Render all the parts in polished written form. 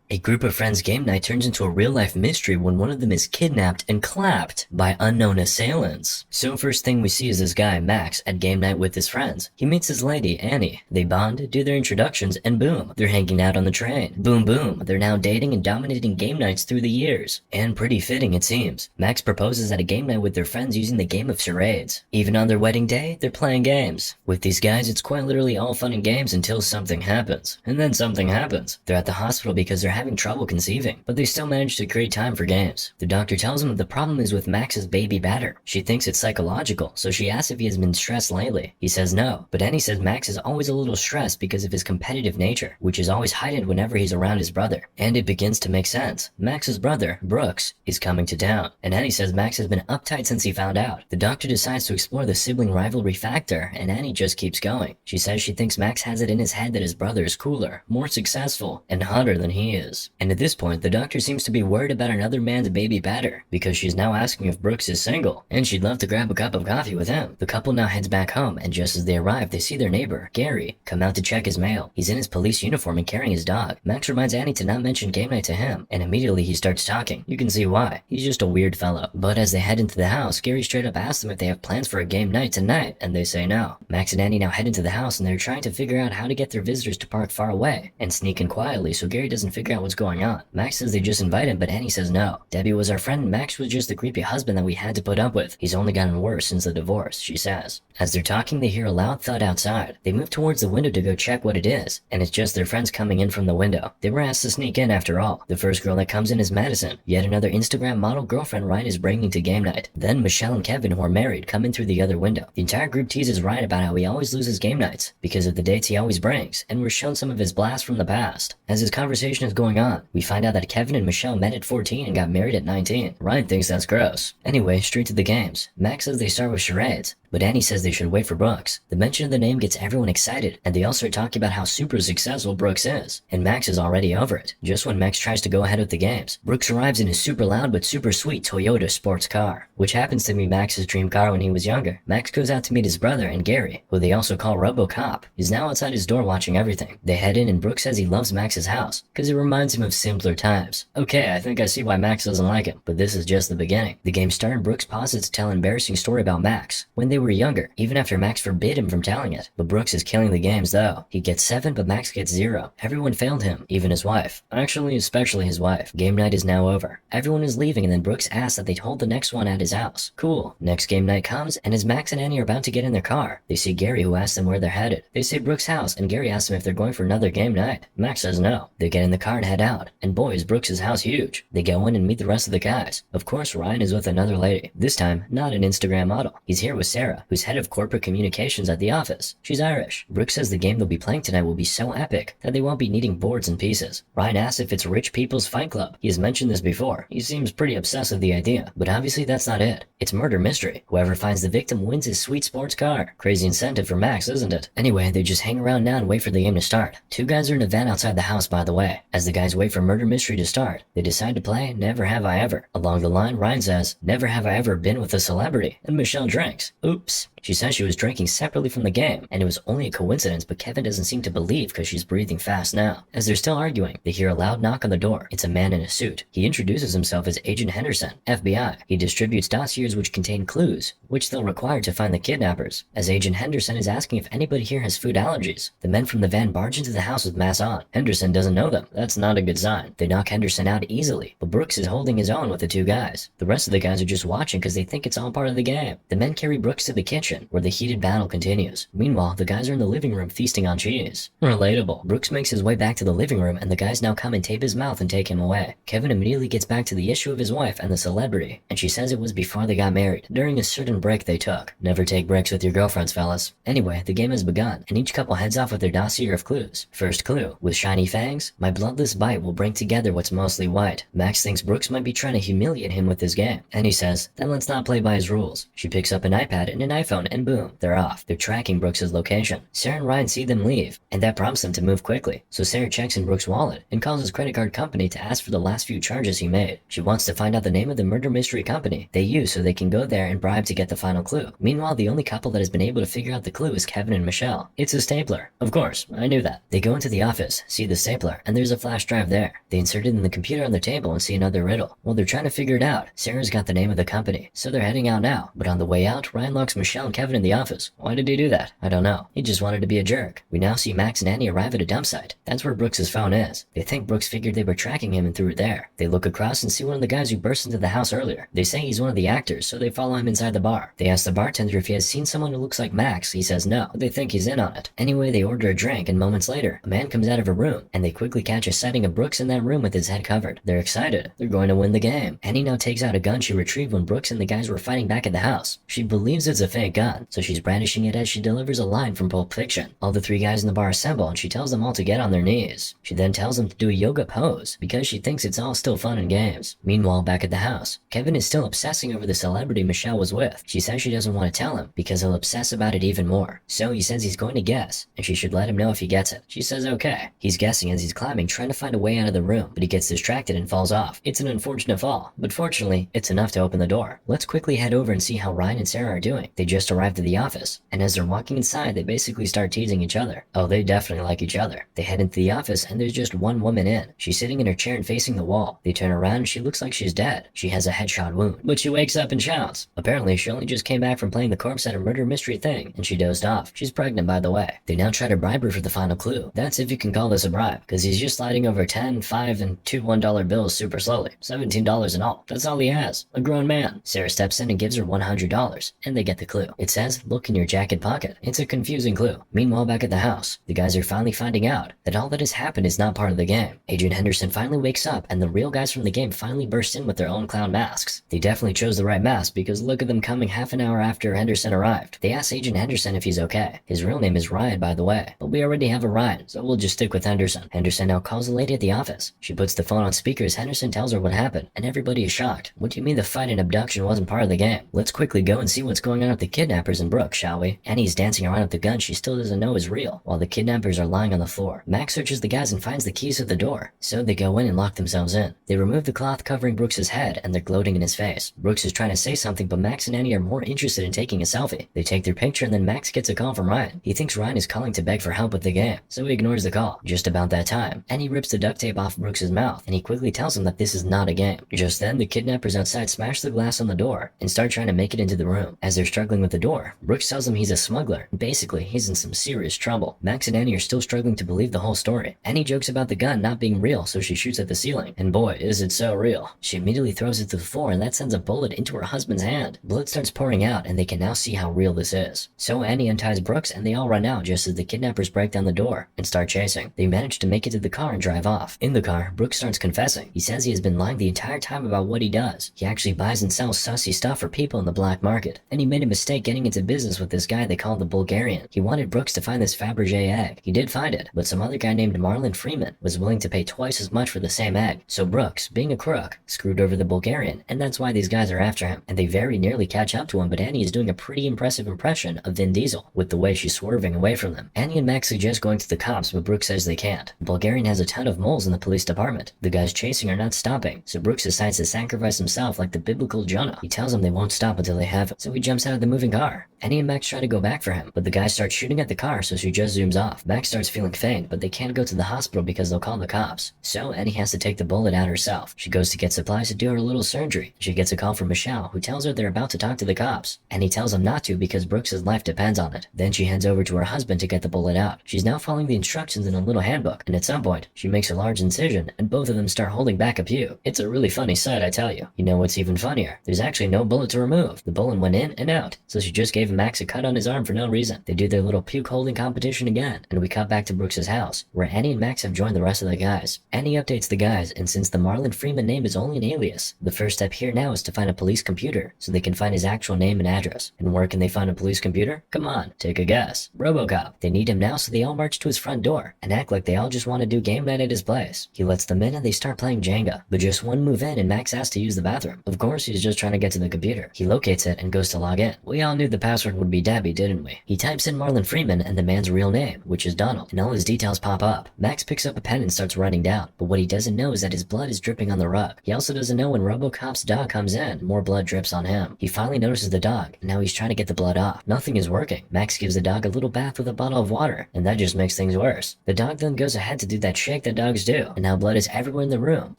A group of friends game night turns into a real-life mystery when one of them is kidnapped and clapped by unknown assailants. So first thing we see is this guy, Max, at game night with his friends. He meets his lady, Annie. They bond, do their introductions, and boom, they're hanging out on the train. Boom boom, they're now dating and dominating game nights through the years. And pretty fitting it seems. Max proposes at a game night with their friends using the game of charades. Even on their wedding day, they're playing games. With these guys, it's quite literally all fun and games until something happens. And then something happens. They're at the hospital because they're having trouble conceiving, but they still manage to create time for games. The doctor tells them the problem is with Max's baby batter. She thinks it's psychological, so she asks if he has been stressed lately. He says no, but Annie says Max is always a little stressed because of his competitive nature, which is always heightened whenever he's around his brother. And it begins to make sense. Max's brother, Brooks, is coming to town, and Annie says Max has been uptight since he found out. The doctor decides to explore the sibling rivalry factor, and Annie just keeps going. She says she thinks Max has it in his head that his brother is cooler, more successful, and hotter than he is. And at this point, the doctor seems to be worried about another man's baby batter, because she's now asking if Brooks is single, and she'd love to grab a cup of coffee with him. The couple now heads back home, and just as they arrive, they see their neighbor, Gary, come out to check his mail. He's in his police uniform and carrying his dog. Max reminds Annie to not mention game night to him, and immediately he starts talking. You can see why. He's just a weird fellow. But as they head into the house, Gary straight up asks them if they have plans for a game night tonight, and they say no. Max and Annie now head into the house, and they're trying to figure out how to get their visitors to park far away, and sneak in quietly so Gary doesn't figure out what's going on. Max says they just invite him, but Annie says no. Debbie was our friend and Max was just the creepy husband that we had to put up with. He's only gotten worse since the divorce, she says. As they're talking, they hear a loud thud outside. They move towards the window to go check what it is, and it's just their friends coming in from the window. They were asked to sneak in after all. The first girl that comes in is Madison. Yet another Instagram model girlfriend Ryan is bringing to game night. Then Michelle and Kevin, who are married, come in through the other window. The entire group teases Ryan about how he always loses game nights because of the dates he always brings, and we're shown some of his blasts from the past. As his conversation is going on, we find out that Kevin and Michelle met at 14 and got married at 19. Ryan thinks that's gross. Anyway, straight to the games. Max says they start with charades, but Annie says they should wait for Brooks. The mention of the name gets everyone excited, and they all start talking about how super successful Brooks is, and Max is already over it. Just when Max tries to go ahead with the games, Brooks arrives in his super loud but super sweet Toyota sports car, which happens to be Max's dream car when he was younger. Max goes out to meet his brother, and Gary, who they also call RoboCop, is now outside his door watching everything. They head in, and Brooks says he loves Max's house, because it reminds him of simpler times. Okay, I think I see why Max doesn't like him, but this is just the beginning. The game started, Brooks pauses to tell an embarrassing story about Max when they were younger, even after Max forbid him from telling it. But Brooks is killing the games though. He gets 7, but Max gets 0. Everyone failed him, even his wife. Actually, especially his wife. Game night is now over. Everyone is leaving, and then Brooks asks that they hold the next one at his house. Cool. Next game night comes, and as Max and Annie are about to get in their car, they see Gary, who asks them where they're headed. They say Brooks' house, and Gary asks them if they're going for another game night. Max says no. They get in the car and head out, and boy is Brooks' house huge. They go in and meet the rest of the guys. Of course, Ryan is with another lady. This time, not an Instagram model. He's here with Sarah, who's head of corporate communications at the office. She's Irish. Brooks says the game they'll be playing tonight will be so epic that they won't be needing boards and pieces. Ryan asks if it's Rich People's Fight Club. He has mentioned this before. He seems pretty obsessed with the idea, but obviously that's not it. It's murder mystery. Whoever finds the victim wins his sweet sports car. Crazy incentive for Max, isn't it? Anyway, they just hang around now and wait for the game to start. 2 guys are in a van outside the house, by the way. As the guys wait for murder mystery to start, they decide to play Never Have I Ever. Along the line, Ryan says, "Never have I ever been with a celebrity," and Michelle drinks. Oops. She says she was drinking separately from the game, and it was only a coincidence, but Kevin doesn't seem to believe because she's breathing fast now. As they're still arguing, they hear a loud knock on the door. It's a man in a suit. He introduces himself as Agent Henderson, FBI. He distributes dossiers which contain clues, which they'll require to find the kidnappers. As Agent Henderson is asking if anybody here has food allergies, the men from the van barge into the house with masks on. Henderson doesn't know them. That's not a good sign. They knock Henderson out easily, but Brooks is holding his own with the 2 guys. The rest of the guys are just watching because they think it's all part of the game. The men carry Brooks to the kitchen, where the heated battle continues. Meanwhile, the guys are in the living room feasting on cheese. Relatable. Brooks makes his way back to the living room, and the guys now come and tape his mouth and take him away. Kevin immediately gets back to the issue of his wife and the celebrity, and she says it was before they got married, during a certain break they took. Never take breaks with your girlfriends, fellas. Anyway, the game has begun, and each couple heads off with their dossier of clues. First clue, with shiny fangs, my bloodless bite will bring together what's mostly white. Max thinks Brooks might be trying to humiliate him with his game, and he says, then let's not play by his rules. She picks up an iPad and an iPhone phone, and boom, they're off. They're tracking Brooks' location. Sarah and Ryan see them leave, and that prompts them to move quickly. So Sarah checks in Brooks' wallet and calls his credit card company to ask for the last few charges he made. She wants to find out the name of the murder mystery company they use so they can go there and bribe to get the final clue. Meanwhile, the only couple that has been able to figure out the clue is Kevin and Michelle. It's a stapler. Of course, I knew that. They go into the office, see the stapler, and there's a flash drive there. They insert it in the computer on the table and see another riddle. While they're trying to figure it out, Sarah's got the name of the company, so they're heading out now. But on the way out, Ryan locks Michelle and Kevin in the office. Why did he do that? I don't know. He just wanted to be a jerk. We now see Max and Annie arrive at a dump site. That's where Brooks' phone is. They think Brooks figured they were tracking him and threw it there. They look across and see one of the guys who burst into the house earlier. They say he's one of the actors, so they follow him inside the bar. They ask the bartender if he has seen someone who looks like Max. He says no, but they think he's in on it. Anyway, they order a drink, and moments later, a man comes out of a room, and they quickly catch a sighting of Brooks in that room with his head covered. They're excited. They're going to win the game. Annie now takes out a gun she retrieved when Brooks and the guys were fighting back at the house. She believes it's a fake gun, so she's brandishing it as she delivers a line from Pulp Fiction. All the three guys in the bar assemble, and she tells them all to get on their knees. She then tells them to do a yoga pose, because she thinks it's all still fun and games. Meanwhile, back at the house, Kevin is still obsessing over the celebrity Michelle was with. She says she doesn't want to tell him, because he'll obsess about it even more. So he says he's going to guess, and she should let him know if he gets it. She says okay. He's guessing as he's climbing, trying to find a way out of the room, but he gets distracted and falls off. It's an unfortunate fall, but fortunately, it's enough to open the door. Let's quickly head over and see how Ryan and Sarah are doing. They just arrived at the office, and as they're walking inside, they basically start teasing each other. Oh, they definitely like each other. They head into the office, and there's just one woman in. She's sitting in her chair and facing the wall. They turn around, and she looks like she's dead. She has a headshot wound, but she wakes up and shouts. Apparently, she only just came back from playing the corpse at a murder mystery thing, and she dozed off. She's pregnant, by the way. They now try to bribe her for the final clue. That's if you can call this a bribe, because he's just sliding over 10, 5, and 2 $1 bills super slowly. $17 in all. That's all he has. A grown man. Sarah steps in and gives her $100, and they get the clue. It says, look in your jacket pocket. It's a confusing clue. Meanwhile, back at the house, the guys are finally finding out that all that has happened is not part of the game. Agent Henderson finally wakes up, and the real guys from the game finally burst in with their own clown masks. They definitely chose the right mask, because look at them coming half an hour after Henderson arrived. They ask Agent Henderson if he's okay. His real name is Ryan, by the way, but we already have a Ryan, so we'll just stick with Henderson. Henderson now calls the lady at the office. She puts the phone on speaker as Henderson tells her what happened, and everybody is shocked. What do you mean the fight and abduction wasn't part of the game? Let's quickly go and see what's going on with the kidnappers and Brooke, shall we? Annie's dancing around with the gun she still doesn't know is real, while the kidnappers are lying on the floor. Max searches the guys and finds the keys to the door, so they go in and lock themselves in. They remove the cloth covering Brooks' head, and they're gloating in his face. Brooks is trying to say something, but Max and Annie are more interested in taking a selfie. They take their picture, and then Max gets a call from Ryan. He thinks Ryan is calling to beg for help with the game, so he ignores the call. Just about that time, Annie rips the duct tape off Brooks' mouth, and he quickly tells him that this is not a game. Just then, the kidnappers outside smash the glass on the door and start trying to make it into the room. As they're struggling with the door, Brooks tells them he's a smuggler. Basically, he's in some serious trouble. Max and Annie are still struggling to believe the whole story. Annie jokes about the gun not being real, so she shoots at the ceiling. And boy, is it so real. She immediately throws it to the floor, and that sends a bullet into her husband's hand. Blood starts pouring out, and they can now see how real this is. So Annie unties Brooks, and they all run out just as the kidnappers break down the door and start chasing. They manage to make it to the car and drive off. In the car, Brooks starts confessing. He says he has been lying the entire time about what he does. He actually buys and sells sussy stuff for people in the black market. And he made a mistake getting into business with this guy they call the Bulgarian. He wanted Brooks to find this Fabergé egg. He did find it, but some other guy named Marlon Freeman was willing to pay twice as much for the same egg. So Brooks, being a crook, screwed over the Bulgarian, and that's why these guys are after him. And they very nearly catch up to him, but Annie is doing a pretty impressive impression of Vin Diesel with the way she's swerving away from them. Annie and Max suggest going to the cops, but Brooks says they can't. The Bulgarian has a ton of moles in the police department. The guys chasing are not stopping, so Brooks decides to sacrifice himself like the biblical Jonah. He tells them they won't stop until they have him, so he jumps out of the moving car. Annie and Max try to go back for him, but the guys start shooting at the car, so she just zooms off. Max starts feeling faint, but they can't go to the hospital because they'll call the cops. So Annie has to take the bullet out herself. She goes to get supplies to do her little surgery. She gets a call from Michelle, who tells her they're about to talk to the cops. Annie tells them not to because Brooks' life depends on it. Then she heads over to her husband to get the bullet out. She's now following the instructions in a little handbook, and at some point, she makes a large incision, and both of them start holding back a pew. It's a really funny sight, I tell you. You know what's even funnier? There's actually no bullet to remove. The bullet went in and out, so she just gave Max a cut on his arm for no reason. They do their little puke holding competition again, and we cut back to Brooks' house, where Annie and Max have joined the rest of the guys. Annie updates the guys, and since the Marlon Freeman name is only an alias, the first step here now is to find a police computer, so they can find his actual name and address. And where can they find a police computer? Come on, take a guess. RoboCop. They need him now, so they all march to his front door, and act like they all just want to do game night at his place. He lets them in and they start playing Jenga, but just one move in and Max asks to use the bathroom. Of course, he's just trying to get to the computer. He locates it and goes to log in. We all knew the password would be Debbie, didn't we? He types in Marlon Freeman and the man's real name, which is Donald, and all his details pop up. Max picks up a pen and starts writing down, but what he doesn't know is that his blood is dripping on the rug. He also doesn't know when RoboCop's dog comes in, more blood drips on him. He finally notices the dog, and now he's trying to get the blood off. Nothing is working. Max gives the dog a little bath with a bottle of water, and that just makes things worse. The dog then goes ahead to do that shake that dogs do, and now blood is everywhere in the room,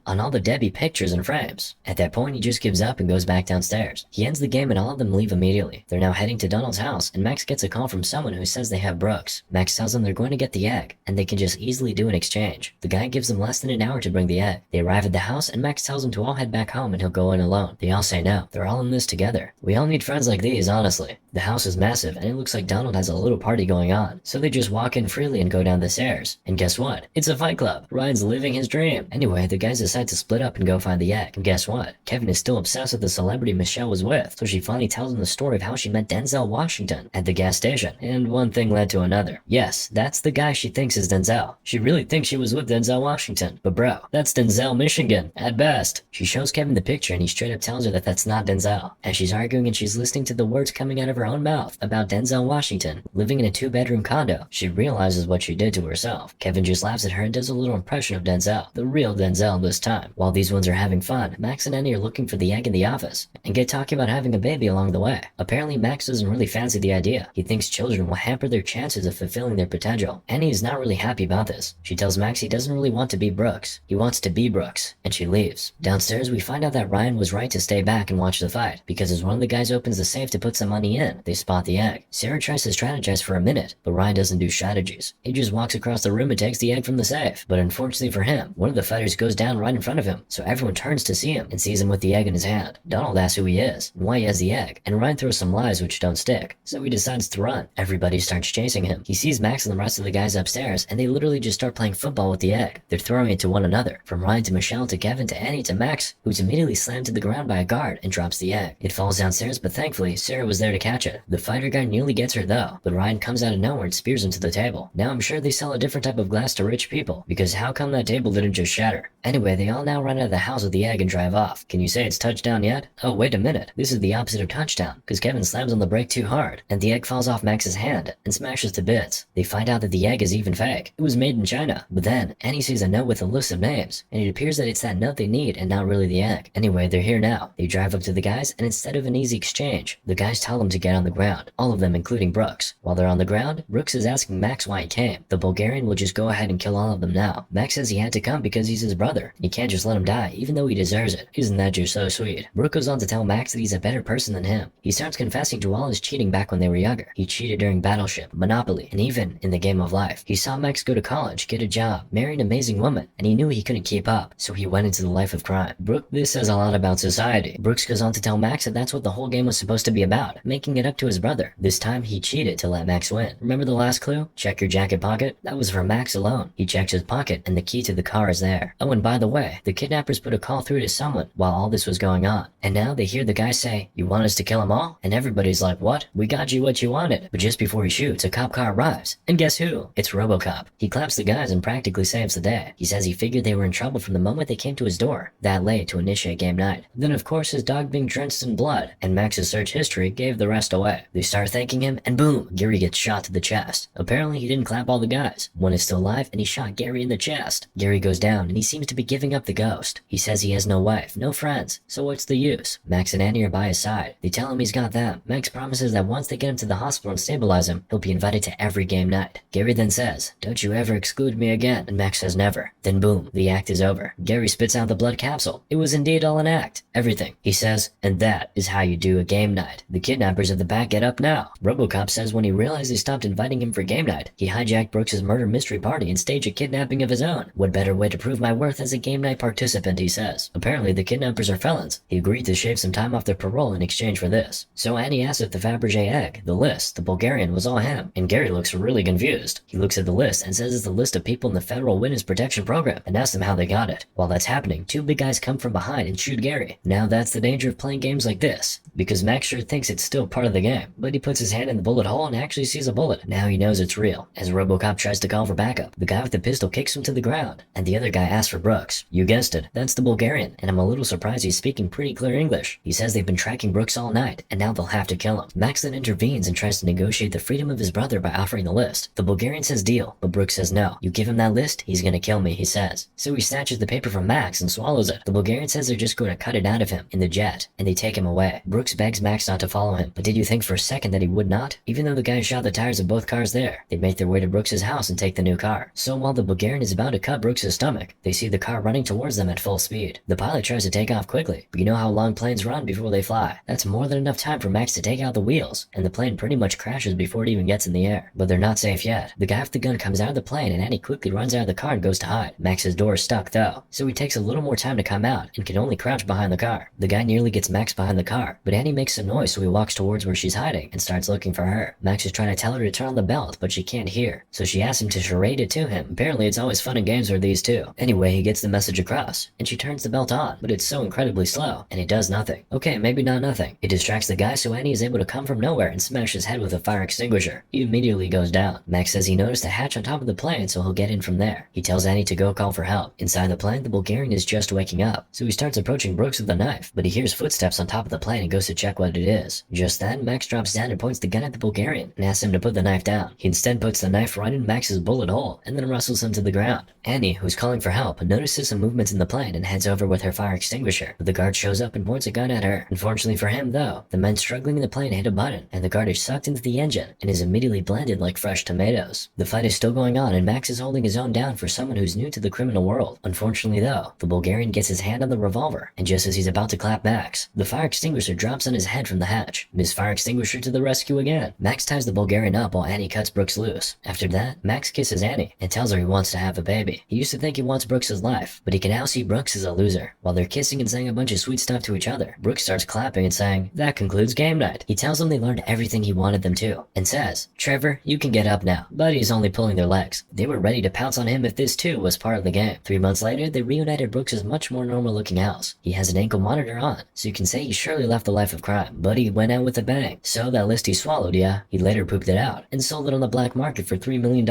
on all the Debbie pictures and frames. At that point, he just gives up and goes back downstairs. He ends the game and all of them leave immediately. They're now heading to Donald's house, and Max gets a call from someone who says they have Brooks. Max tells them they're going to get the egg, and they can just easily do an exchange. The guy gives them less than an hour to bring the egg. They arrive at the house, and Max tells them to all head back home and he'll go in alone. They all say no. They're all in this together. We all need friends like these, honestly. The house is massive, and it looks like Donald has a little party going on, so they just walk in freely and go down the stairs. And guess what? It's a fight club. Ryan's living his dream. Anyway, the guys decide to split up and go find the egg. And guess what? Kevin is still obsessed with the celebrity Michelle was with, so she finally tells him the story of how she met Denzel Washington at the gas station. And one thing led to another. Yes, that's the guy she thinks is Denzel. She really thinks she was with Denzel Washington. But bro, that's Denzel, Michigan, at best. She shows Kevin the picture and he straight up tells her that that's not Denzel. As she's arguing and she's listening to the words coming out of her own mouth about Denzel Washington living in a 2-bedroom condo, she realizes what she did to herself. Kevin just laughs at her and does a little impression of Denzel, the real Denzel this time. While these ones are having fun, Max and Annie are looking for the egg in the office and get talking about having a baby along the way. Apparently Max doesn't really fancy the idea. He thinks children will hamper their chances of fulfilling their potential. Annie is not really happy about this. She tells Max he doesn't really want to be Brooks. He wants to be Brooks, and she leaves. Downstairs we find out that Ryan was right to stay back and watch the fight, because as one of the guys opens the safe to put some money in, they spot the egg. Sarah tries to strategize for a minute, but Ryan doesn't do strategies. He just walks across the room and takes the egg from the safe. But unfortunately for him, one of the fighters goes down right in front of him, so everyone turns to see him and sees him with the egg in his hand. Donald asks who he is and why he has the egg, and Ryan throws some lies which don't stick, so he decides to run. Everybody starts chasing him. He sees Max and the rest of the guys upstairs, and they literally just start playing football with the egg. They're throwing it to one another, from Ryan to Michelle to Kevin to Annie to Max, who's immediately slammed to the ground by a guard and drops the egg. It falls downstairs, but thankfully Sarah was there to catch it. The fighter guy nearly gets her though, but Ryan comes out of nowhere and spears him to the table. Now I'm sure they sell a different type of glass to rich people, because how come that table didn't just shatter? Anyway, they all now run out of the house with the egg and drive off. Can you say it's touchdown yet? Oh, wait a minute. This is the opposite of touchdown, because Kevin slams on the brake too hard, and the egg falls off Max's hand and smashes to bits. They find out that the egg is even fake. It was made in China. But then, Annie sees a note with a list of names, and it appears that it's that note they need and not really the egg. Anyway, they're here now. They drive up to the guys, and instead of an easy exchange, the guys tell them to get on the ground, all of them including Brooks. While they're on the ground, Brooks is asking Max why he came. The Bulgarian will just go ahead and kill all of them now. Max says he had to come because he's his brother. He can't just let him die, even though he deserves it. Isn't that just so sweet? Brooke goes on to tell Max that he's a better person than him. He starts confessing to all his cheating back when they were younger. He cheated during Battleship, Monopoly, and even in the game of life. He saw Max go to college, get a job, marry an amazing woman, and he knew he couldn't keep up, so he went into the life of crime. Brooke, this says a lot about society. Brooks goes on to tell Max that that's what the whole game was supposed to be about, making it up to his brother. This time he cheated to let Max win. Remember the last clue? Check your jacket pocket? That was for Max alone. He checks his pocket and the key to the car is there. Oh, and by the way, the kidnappers put a call through to someone while all this was going on. And now they hear the guy say, "You want us to kill them all?" And everybody's like, "What? We got you what you wanted." But just before he shoots, a cop car arrives. And guess who? It's RoboCop. He claps the guys and practically saves the day. He says he figured they were in trouble from the moment they came to his door, that late to initiate game night. Then of course his dog being drenched in blood, and Max's search history gave the rest away. They start thanking him, and boom, Gary gets shot to the chest. Apparently he didn't clap all the guys. One is still alive, and he shot Gary in the chest. Gary goes down, and he seems to be giving up the ghost. He says he has no wife, no friends, so what's the use? Max and Annie are by his side. They tell him he's got them. Max promises that once they get him to the hospital and stabilize him, he'll be invited to every game night. Gary then says, "Don't you ever exclude me again," and Max says never. Then boom, the act is over. Gary spits out the blood capsule. It was indeed all an act. Everything. He says, "And that is how you do a game night." The kidnappers at the back get up now. RoboCop says when he realized they stopped inviting him for game night, he hijacked Brooks' murder mystery party and staged a kidnapping of his own. What better way to prove my worth as a game night participant, he says. Apparently the kidnappers are felons. He agreed to shave some time off their parole in exchange for this. So Annie asks if the Fabergé egg, the list, the Bulgarian, was all him, and Gary looks really confused. He looks at the list and says it's the list of people in the Federal Witness Protection Program and asks them how they got it. While that's happening, two big guys come from behind and shoot Gary. Now that's the danger of playing games like this, because Max sure thinks it's still part of the game, but he puts his hand in the bullet hole and actually sees a bullet. Now he knows it's real. As RoboCop tries to call for backup, the guy with the pistol kicks him to the ground, and the other guy asks for Brooks. You guessed it, that's the Bulgarian, and I'm a little surprised he's speaking pretty clear English. He says they've been tracking Brooks all night, and now they'll have to kill him. Max then intervenes and tries to negotiate the freedom of his brother by offering the list. The Bulgarian says deal, but Brooks says no. You give him that list, he's gonna kill me, he says. So he snatches the paper from Max and swallows it. The Bulgarian says they're just going to cut it out of him in the jet, and they take him away. Brooks begs Max not to follow him, but did you think for a second that he would not? Even though the guy shot the tires of both cars there, they make their way to Brooks's house and take the new car. So while the Bulgarian is about to cut Brooks's stomach, they see the car running towards them at full speed. The pilot tries to take off quickly, but you know how long planes run before they fly. That's more than enough time for Max to take out the wheels, and the plane pretty much crashes before it even gets in the air. But they're not safe yet. The guy with the gun comes out of the plane, and Annie quickly runs out of the car and goes to hide. Max's door is stuck though, so he takes a little more time to come out and can only crouch behind the car. The guy nearly gets Max behind the car, but Annie makes some noise, so he walks towards where she's hiding and starts looking for her. Max is trying to tell her to turn on the belt, but she can't hear, so she asks him to charade it to him. Apparently it's always fun and games with these two. Anyway, he gets the message across, and she turns the belt on, but it's so incredibly slow, and it does nothing. Okay, maybe not nothing. It distracts the guy, so Annie is able to come from nowhere and smash his head with a fire extinguisher. He immediately goes down. Max says he noticed a hatch on top of the plane, so he'll get in from there. He tells Annie to go call for help. Inside the plane, the Bulgarian is just waking up, so he starts approaching Brooks with a knife, but he hears footsteps on top of the plane and goes to check what it is. Just then, Max drops down and points the gun at the Bulgarian and asks him to put the knife down. He instead puts the knife right in Max's bullet hole and then wrestles him to the ground. Annie, who's calling for help, notices some movements in the plane and heads over with her fire extinguisher, but the guard shows up and points a gun at her. Unfortunately for him, though, the men struggling in the plane hit a button, and the guard is sucked into the engine and is immediately blended like fresh tomatoes. The fight is still going on, and Max is holding his own down for someone who's new to the criminal world. Unfortunately, though, the Bulgarian gets his hand on the revolver, and just as he's about to clap Max, the fire extinguisher drops on his head from the hatch. Miss Fire Extinguisher to the rescue again. Max ties the Bulgarian up while Annie cuts Brooks loose. After that, Max kisses Annie and tells her he wants to have a baby. He used to think he wants Brooks' life, but he can now see Brooks as a loser. While they're kissing and saying a bunch of sweet stuff to each other, Brooks starts clapping and saying, "That concludes game night." He tells them they learned everything he wanted them to, and says, "Trevor, you can get up now." But he's only pulling their legs. They were ready to pounce on him if this too was part of the game. 3 months later, they reunited Brooks' much more normal looking house. He has an ankle monitor on, so you can say he surely left the life of crime, but he went out with a bang. So that list he swallowed, yeah, he later pooped it out and sold it on the black market for $3 million.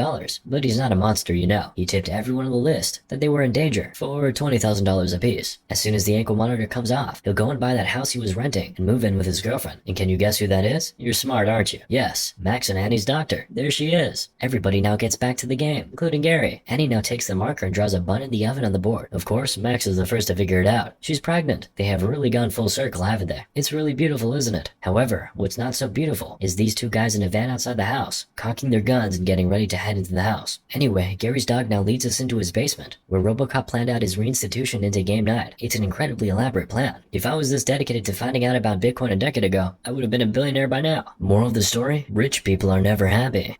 But he's not a monster, you know. He tipped everyone on the list that they were in danger for $20,000 apiece. As soon as the ankle monitor comes off, he'll go and buy that house he was renting and move in with his girlfriend. And can you guess who that is? You're smart, aren't you? Yes, Max and Annie's doctor. There she is. Everybody now gets back to the game, including Gary. Annie now takes the marker and draws a bun in the oven on the board. Of course, Max is the first to figure it out. She's pregnant. They have really gone full circle, haven't they? It's really beautiful, isn't it? However, what's not so beautiful is these two guys in a van outside the house, cocking their guns and getting ready to head into the house. Anyway, Gary's dog now leads us into his basement, where RoboCop planned out his reinstitution into game night. It's an incredibly elaborate plan. If I was this dedicated to finding out about Bitcoin a decade ago, I would have been a billionaire by now. Moral of the story? Rich people are never happy.